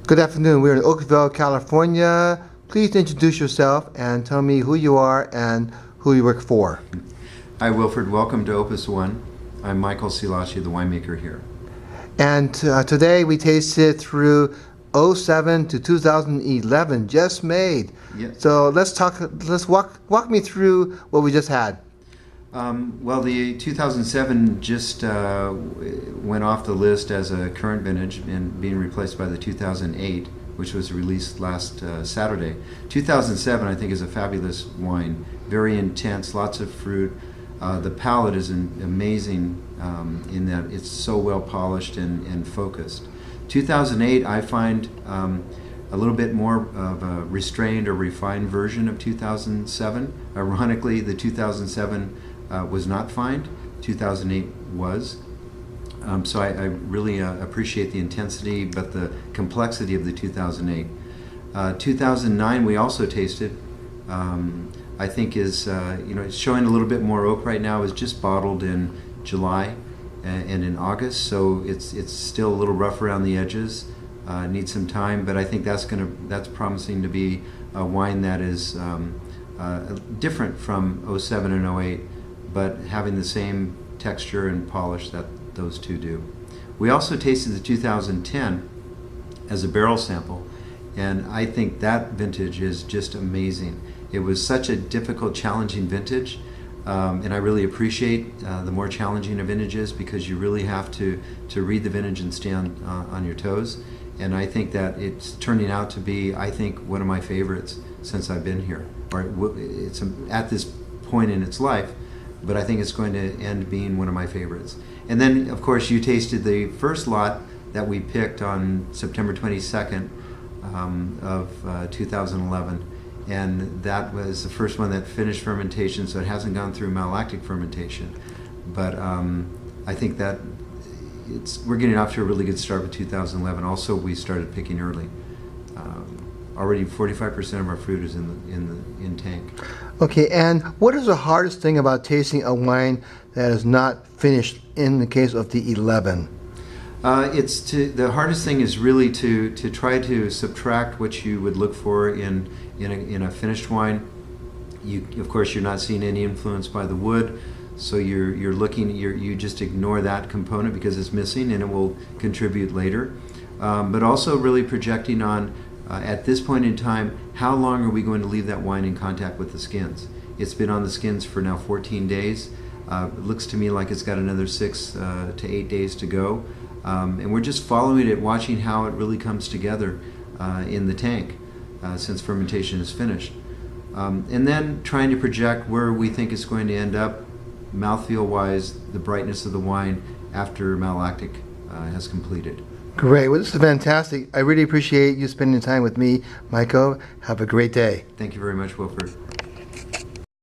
Good afternoon. We're in Oakville, California. Please introduce yourself and tell me who you are and who you work for. Hi, Wilfred. Welcome to Opus One. I'm Micheal Silacci, the winemaker here. And today we tasted through 07 to 2011, just made. Yes. So let's walk me through what we just had. Well, the 2007 just went off the list as a current vintage and being replaced by the 2008, which was released last Saturday. 2007, I think, is a fabulous wine. Very intense, lots of fruit. The palate is amazing in that it's so well polished and focused. 2008, I find a little bit more of a restrained or refined version of 2007. Ironically, the 2007 was not fined, 2008 was. So I really appreciate the intensity, but the complexity of the 2008. 2009 we also tasted. I think is it's showing a little bit more oak right now. It's just bottled in July and in August, so it's still a little rough around the edges. Needs some time, but I think that's promising to be a wine that is different from 07 and 08, but having the same texture and polish that those two do. We also tasted the 2010 as a barrel sample, and I think that vintage is just amazing. It was such a difficult, challenging vintage, and I really appreciate the more challenging a vintage is, because you really have to read the vintage and stay on your toes. And I think that it's turning out to be, I think, one of my favorites since I've been here. Or it's at this point in its life, but I think it's going to end being one of my favorites. And then, of course, you tasted the first lot that we picked on September 22nd of 2011. And that was the first one that finished fermentation, so it hasn't gone through malolactic fermentation. But I think that we're getting off to a really good start with 2011. Also, we started picking early. Already 45% of our fruit is in tank. Okay, and what is the hardest thing about tasting a wine that is not finished in the case of the 11? The hardest thing is really to try to subtract what you would look for in a finished wine. Of course, you're not seeing any influence by the wood, so you just ignore that component because it's missing, and it will contribute later. But also really projecting on, at this point in time, how long are we going to leave that wine in contact with the skins? It's been on the skins for now 14 days. It looks to me like it's got another 6 to 8 days to go. And we're just following it, watching how it really comes together in the tank since fermentation is finished. And then trying to project where we think it's going to end up, mouthfeel-wise, the brightness of the wine after malolactic has completed. Great. Well, this is fantastic. I really appreciate you spending time with me, Micheal. Have a great day. Thank you very much, Wilfred.